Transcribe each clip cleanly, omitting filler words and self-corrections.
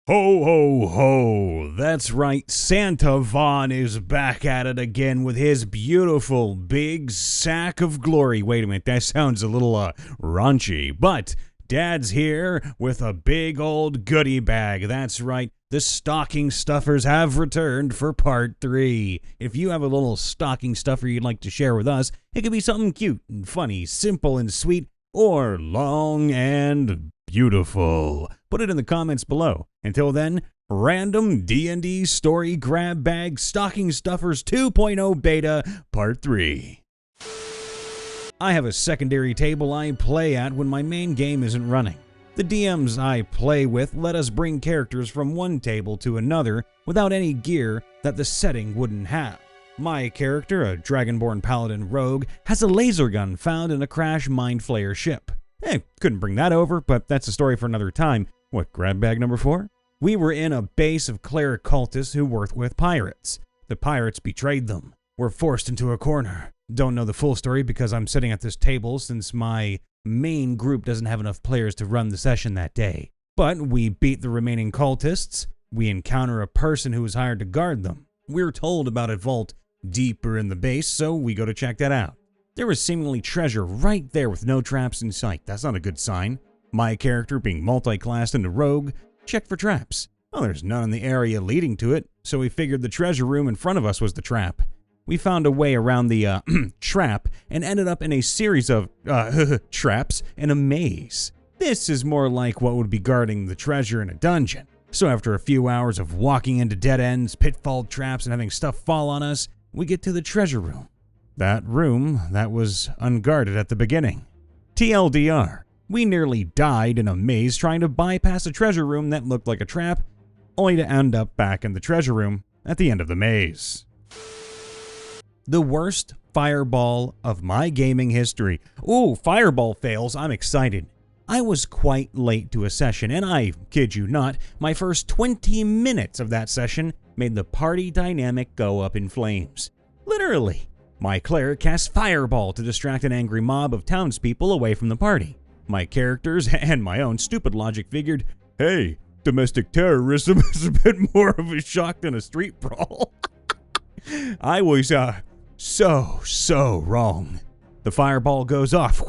Ho, ho, ho. That's right, Santa Vaughn is back at it again with his beautiful big sack of glory. Wait a minute, that sounds a little raunchy, but Dad's here with a big old goodie bag. That's right, the stocking stuffers have returned for part 3. If you have a little stocking stuffer you'd like to share with us, it could be something cute and funny, simple and sweet, or long and beautiful. Put it in the comments below. Until then, random D&D story grab bag stocking stuffers 2.0 beta part 3. I have a secondary table I play at when my main game isn't running. The DMs I play with let us bring characters from one table to another without any gear that the setting wouldn't have. My character, a Dragonborn Paladin Rogue, has a laser gun found in a crashed Mind Flayer ship. Couldn't bring that over, but that's a story for another time. What, grab bag number 4? We were in a base of cleric cultists who worked with pirates. The pirates betrayed them. We're forced into a corner. Don't know the full story because I'm sitting at this table since my main group doesn't have enough players to run the session that day. But we beat the remaining cultists. We encounter a person who was hired to guard them. We're told about a vault deeper in the base, so we go to check that out. There was seemingly treasure right there with no traps in sight. That's not a good sign. My character, being multi-classed into rogue, checked for traps. Well, there's none in the area leading to it, so we figured the treasure room in front of us was the trap. We found a way around the trap and ended up in a series of traps and a maze. This is more like what would be guarding the treasure in a dungeon. So after a few hours of walking into dead ends, pitfall traps, and having stuff fall on us, we get to the treasure room. That room that was unguarded at the beginning. TLDR, we nearly died in a maze trying to bypass a treasure room that looked like a trap, only to end up back in the treasure room at the end of the maze. The worst fireball of my gaming history. Ooh, fireball fails, I'm excited. I was quite late to a session, and I kid you not, my first 20 minutes of that session made the party dynamic go up in flames. Literally. My cleric cast fireball to distract an angry mob of townspeople away from the party. My characters and my own stupid logic figured, hey, domestic terrorism is a bit more of a shock than a street brawl. I was, so wrong. The fireball goes off,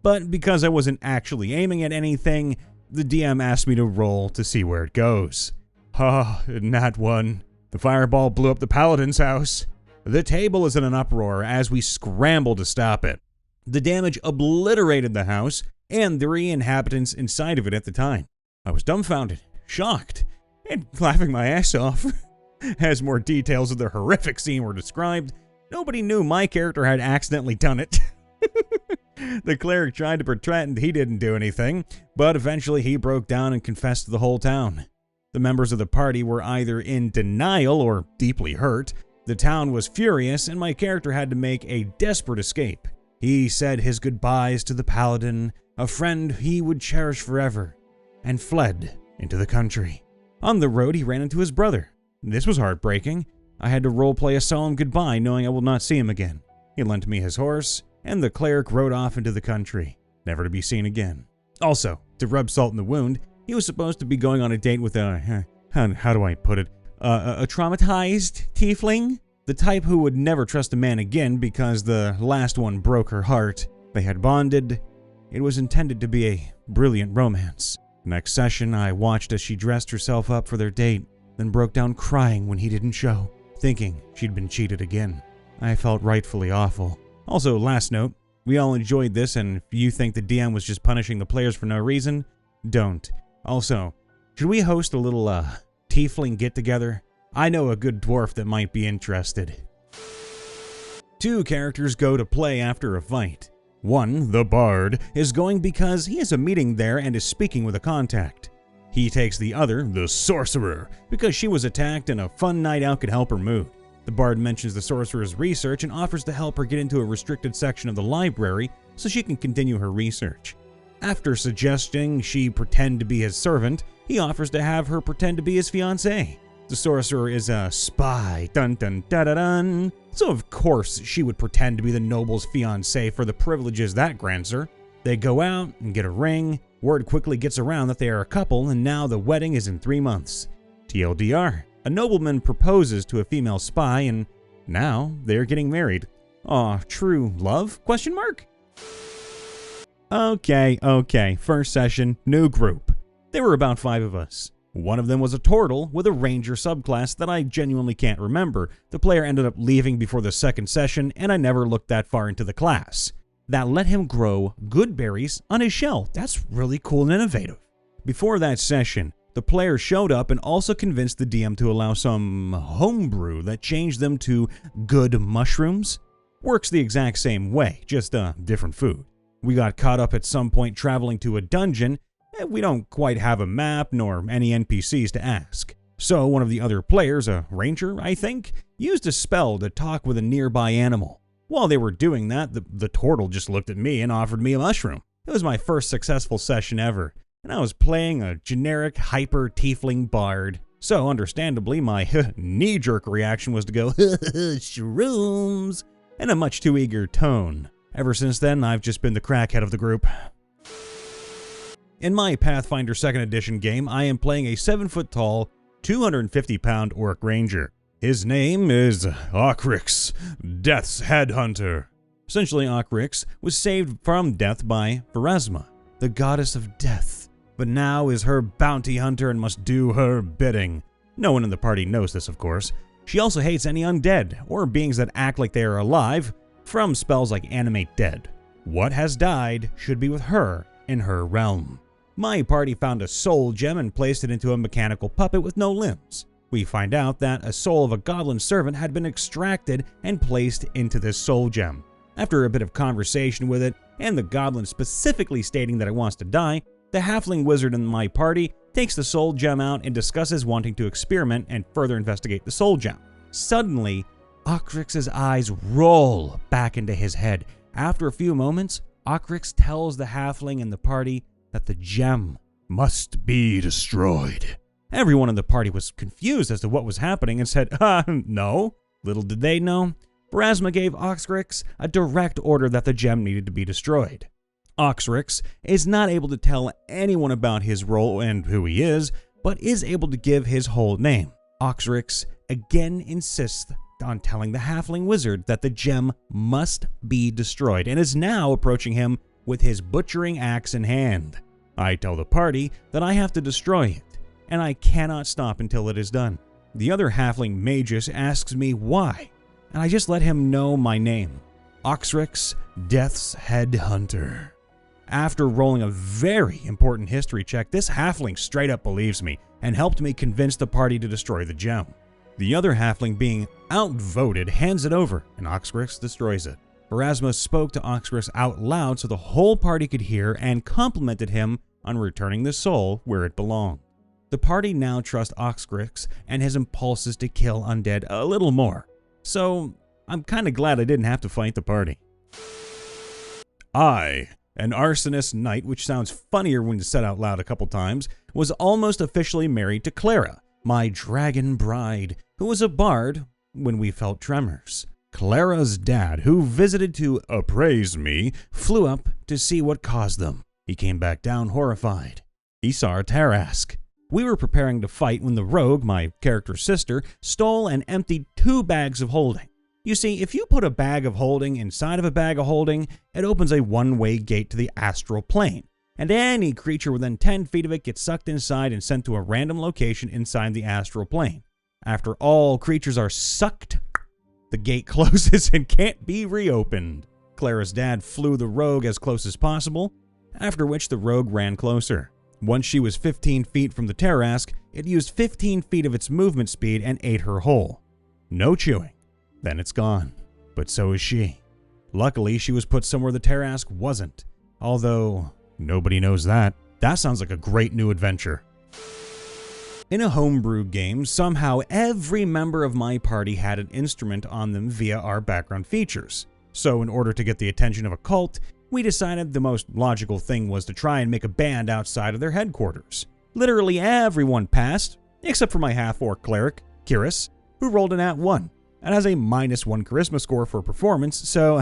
but because I wasn't actually aiming at anything, the DM asked me to roll to see where it goes. Not one. The fireball blew up the paladin's house. The table is in an uproar as we scramble to stop it. The damage obliterated the house and the 3 inhabitants inside of it at the time. I was dumbfounded, shocked, and laughing my ass off. As more details of the horrific scene were described, nobody knew my character had accidentally done it. The cleric tried to pretend he didn't do anything, but eventually he broke down and confessed to the whole town. The members of the party were either in denial or deeply hurt. The town was furious, and my character had to make a desperate escape. He said his goodbyes to the paladin, a friend he would cherish forever, and fled into the country. On the road, he ran into his brother. This was heartbreaking. I had to roleplay a solemn goodbye, knowing I will not see him again. He lent me his horse, and the cleric rode off into the country, never to be seen again. Also, to rub salt in the wound, he was supposed to be going on a date with a, how do I put it? A traumatized tiefling? The type who would never trust a man again because the last one broke her heart. They had bonded. It was intended to be a brilliant romance. Next session, I watched as she dressed herself up for their date, then broke down crying when he didn't show, thinking she'd been cheated again. I felt rightfully awful. Also, last note, we all enjoyed this, and if you think the DM was just punishing the players for no reason, don't. Also, should we host a little, tiefling get-together? I know a good dwarf that might be interested. 2 characters go to play after a fight. One, the bard, is going because he has a meeting there and is speaking with a contact. He takes the other, the sorcerer, because she was attacked and a fun night out could help her mood. The bard mentions the sorcerer's research and offers to help her get into a restricted section of the library so she can continue her research. After suggesting she pretend to be his servant, he offers to have her pretend to be his fiancée. The sorcerer is a spy, dun dun da da dun. So of course she would pretend to be the noble's fiancée for the privileges that grants her. They go out and get a ring, Word quickly gets around that they are a couple, and now the wedding is in 3 months. TLDR, a nobleman proposes to a female spy, and now they are getting married. Aw, true love? Question mark? Okay, first session, new group. There were about 5 of us. One of them was a turtle with a ranger subclass that I genuinely can't remember. The player ended up leaving before the second session, and I never looked that far into the class. That let him grow good berries on his shell. That's really cool and innovative. Before that session, the player showed up and also convinced the DM to allow some homebrew that changed them to good mushrooms. Works the exact same way, just different food. We got caught up at some point traveling to a dungeon. We don't quite have a map nor any NPCs to ask. So one of the other players, a ranger I think, used a spell to talk with a nearby animal. While they were doing that, the turtle just looked at me and offered me a mushroom. It was my first successful session ever, and I was playing a generic hyper tiefling bard. So understandably, my knee-jerk reaction was to go, shrooms, in a much too eager tone. Ever since then, I've just been the crackhead of the group. In my Pathfinder 2nd Edition game, I am playing a 7-foot-tall, 250-pound orc ranger. His name is Okrix, Death's Headhunter. Essentially, Okrix was saved from death by Pharasma, the goddess of death, but now is her bounty hunter and must do her bidding. No one in the party knows this, of course. She also hates any undead, or beings that act like they are alive, from spells like Animate Dead. What has died should be with her in her realm. My party found a soul gem and placed it into a mechanical puppet with no limbs. We find out that a soul of a goblin servant had been extracted and placed into this soul gem. After a bit of conversation with it, and the goblin specifically stating that it wants to die, the halfling wizard in my party takes the soul gem out and discusses wanting to experiment and further investigate the soul gem. Suddenly, Okrix's eyes roll back into his head. After a few moments, Okrix tells the halfling in the party that the gem must be destroyed. Everyone in the party was confused as to what was happening and said, no. Little did they know, Pharasma gave Okrix a direct order that the gem needed to be destroyed. Okrix is not able to tell anyone about his role and who he is, but is able to give his whole name. Okrix again insists on telling the halfling wizard that the gem must be destroyed and is now approaching him with his butchering axe in hand. I tell the party that I have to destroy it, and I cannot stop until it is done. The other halfling magus asks me why, and I just let him know my name, Okrix, Death's Headhunter. After rolling a very important history check, this halfling straight up believes me and helped me convince the party to destroy the gem. The other halfling, being outvoted, hands it over, and Okrix destroys it. Pharasma spoke to Okrix out loud so the whole party could hear and complimented him on returning the soul where it belonged. The party now trusts Okrix and his impulses to kill undead a little more, so I'm kinda glad I didn't have to fight the party. I, an arsonist knight, which sounds funnier when said out loud a couple times, was almost officially married to Clara, my dragon bride, who was a bard when we felt tremors. Clara's dad, who visited to appraise me, flew up to see what caused them. He came back down horrified. He saw a Tarrasque. We were preparing to fight when the rogue, my character's sister, stole and emptied 2 bags of holding. You see, if you put a bag of holding inside of a bag of holding, it opens a one-way gate to the astral plane, and any creature within 10 feet of it gets sucked inside and sent to a random location inside the astral plane. After all creatures are sucked, the gate closes and can't be reopened. Clara's dad flew the rogue as close as possible, after which the rogue ran closer. Once she was 15 feet from the Tarrasque, it used 15 feet of its movement speed and ate her whole. No chewing. Then it's gone. But so is she. Luckily, she was put somewhere the Tarrasque wasn't. Although, nobody knows that. That sounds like a great new adventure. In a homebrew game, somehow every member of my party had an instrument on them via our background features. So in order to get the attention of a cult, we decided the most logical thing was to try and make a band outside of their headquarters. Literally everyone passed, except for my half-orc cleric, Kiris, who rolled an @1, and has a -1 charisma score for performance, so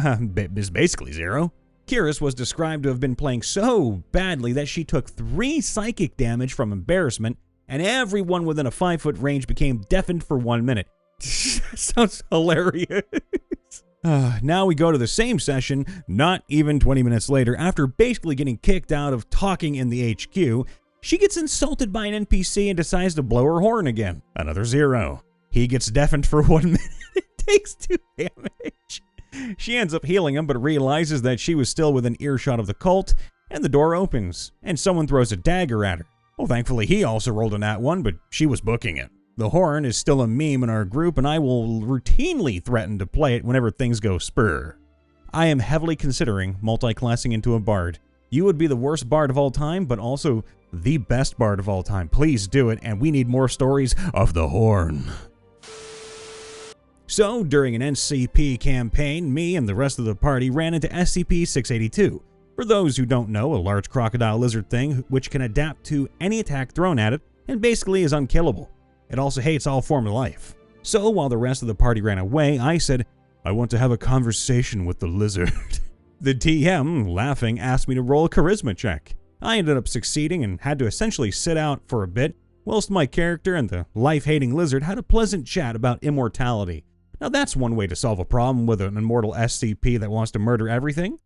is basically 0. Kiris was described to have been playing so badly that she took 3 psychic damage from embarrassment, and everyone within a 5-foot range became deafened for 1 minute. Sounds hilarious. Now we go to the same session, not even 20 minutes later. After basically getting kicked out of talking in the HQ, she gets insulted by an NPC and decides to blow her horn again. Another 0. He gets deafened for 1 minute. It takes 2 damage. She ends up healing him, but realizes that she was still within earshot of the cult, and the door opens, and someone throws a dagger at her. Well, thankfully he also rolled a nat 1, but she was booking it. The horn is still a meme in our group, and I will routinely threaten to play it whenever things go spur. I am heavily considering multi-classing into a bard. You would be the worst bard of all time, but also the best bard of all time. Please do it, and we need more stories of the horn. So, during an NCP campaign, me and the rest of the party ran into SCP-682. For those who don't know, a large crocodile lizard thing which can adapt to any attack thrown at it and basically is unkillable. It also hates all form of life. So, while the rest of the party ran away, I said, "I want to have a conversation with the lizard." The TM, laughing, asked me to roll a charisma check. I ended up succeeding and had to essentially sit out for a bit, whilst my character and the life-hating lizard had a pleasant chat about immortality. Now that's one way to solve a problem with an immortal SCP that wants to murder everything.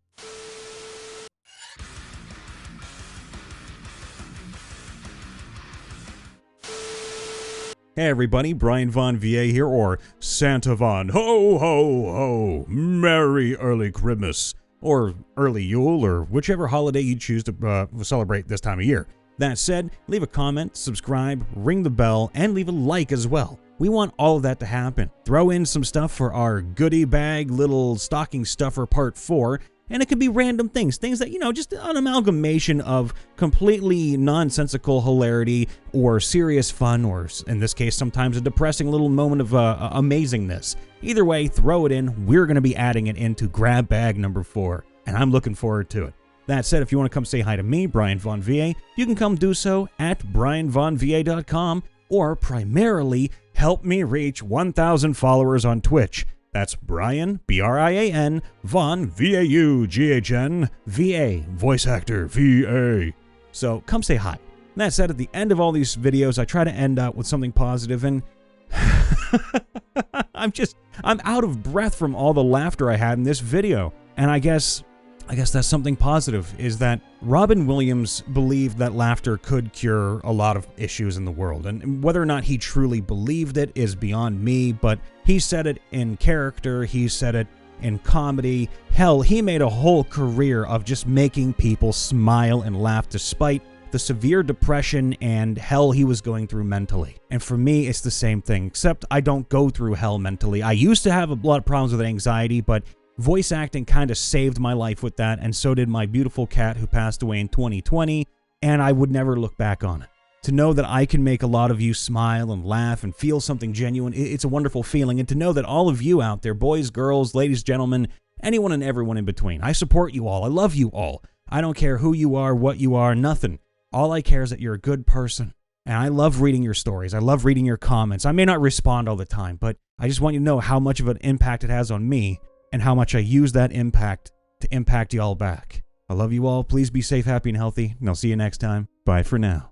Hey everybody, Brian Von VA here, or Santa Von Ho Ho Ho, Merry Early Christmas, or Early Yule, or whichever holiday you choose to celebrate this time of year. That said, leave a comment, subscribe, ring the bell, and leave a like as well. We want all of that to happen. Throw in some stuff for our goodie bag little stocking stuffer part 4, and it could be random things that, you know, just an amalgamation of completely nonsensical hilarity or serious fun, or in this case, sometimes a depressing little moment of amazingness. Either way, throw it in. We're going to be adding it into grab bag number 4, and I'm looking forward to it. That said, if you want to come say hi to me, Brian Von VA, you can come do so at brianvonva.com, or primarily help me reach 1,000 followers on Twitch. That's Brian, B-R-I-A-N, Von, V-A-U-G-H-N, V-A, voice actor, V-A. So come say hi. That said, at the end of all these videos, I try to end out with something positive, and I'm out of breath from all the laughter I had in this video. And I guess that's something positive, is that Robin Williams believed that laughter could cure a lot of issues in the world. And whether or not he truly believed it is beyond me, but he said it in character, he said it in comedy. Hell, he made a whole career of just making people smile and laugh despite the severe depression and hell he was going through mentally. And for me, it's the same thing, except I don't go through hell mentally. I used to have a lot of problems with anxiety, but voice acting kind of saved my life with that, and so did my beautiful cat who passed away in 2020, and I would never look back on it. To know that I can make a lot of you smile and laugh and feel something genuine, it's a wonderful feeling. And to know that all of you out there, boys, girls, ladies, gentlemen, anyone and everyone in between, I support you all. I love you all. I don't care who you are, what you are, nothing. All I care is that you're a good person. And I love reading your stories. I love reading your comments. I may not respond all the time, but I just want you to know how much of an impact it has on me, and how much I use that impact to impact y'all back. I love you all. Please be safe, happy, and healthy, and I'll see you next time. Bye for now.